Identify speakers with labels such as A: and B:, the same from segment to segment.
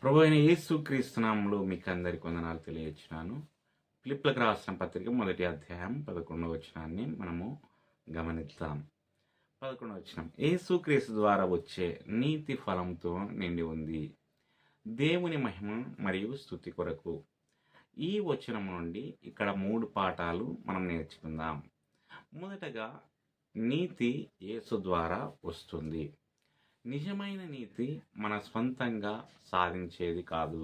A: ప్రభువైన యేసుక్రీస్తు నామములో మీకు అందరికి వందనాలు తెలియజేస్తున్నాను. ఫిలిప్పీయులకు రాసిన పత్రిక మొదటి అధ్యాయం 11వ వచనాన్ని మనము గమనిద్దాం. 11వ వచనం, యేసుక్రీస్తు ద్వారా వచ్చే నీతి ఫలంతో నిండి ఉంది, దేవుని మహిమ మరియు స్తుతి కొరకు. ఈ వచనం నుండి ఇక్కడ 3 పాఠాలు మనం నేర్చుకుందాం. మొదటగా, నీతి యేసు ద్వారా వస్తుంది. నిజమైన నీతి మన స్వంతంగా సాధించేది కాదు,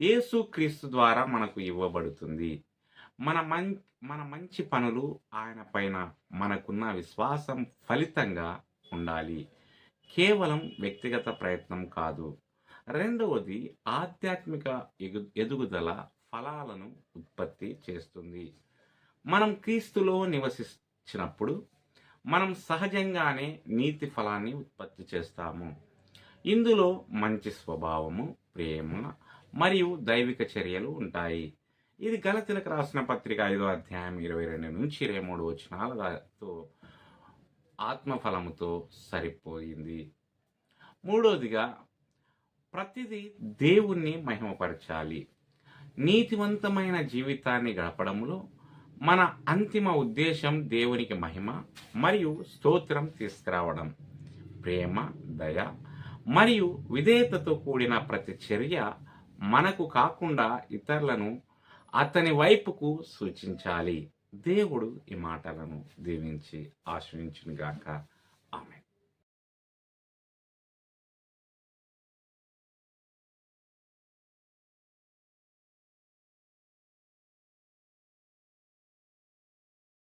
A: యేసుక్రీస్తు ద్వారా మనకు ఇవ్వబడుతుంది. మన మంచి పనులు ఆయన పైన మనకున్న విశ్వాసం ఫలితంగా ఉండాలి, కేవలం వ్యక్తిగత ప్రయత్నం కాదు. రెండవది, ఆధ్యాత్మిక ఎదుగుదల ఫలాలను ఉత్పత్తి చేస్తుంది. మనం క్రీస్తులో నివసించినప్పుడు మనం సహజంగానే నీతి ఫలాన్ని ఉత్పత్తి చేస్తాము. ఇందులో మంచి స్వభావము, ప్రేమ మరియు దైవిక చర్యలు ఉంటాయి. ఇది గలతీయులకు రాసిన పత్రిక 5వ అధ్యాయం 22 నుంచి 23 వచనాలతో ఆత్మఫలముతో సరిపోయింది. మూడవదిగా, ప్రతిదీ దేవుణ్ణి మహిమపరచాలి. నీతివంతమైన జీవితాన్ని గడపడంలో మన అంతిమ ఉద్దేశం దేవునికి మహిమ మరియు స్తోత్రం తీసుకురావడం. ప్రేమ, దయ మరియు విధేయతతో కూడిన ప్రతి చర్య మనకు కాకుండా ఇతరులను అతని వైపుకు సూచించాలి. దేవుడు ఈ మాటలను దీవించి ఆశీర్వదించునుగాక. ఆమేన్.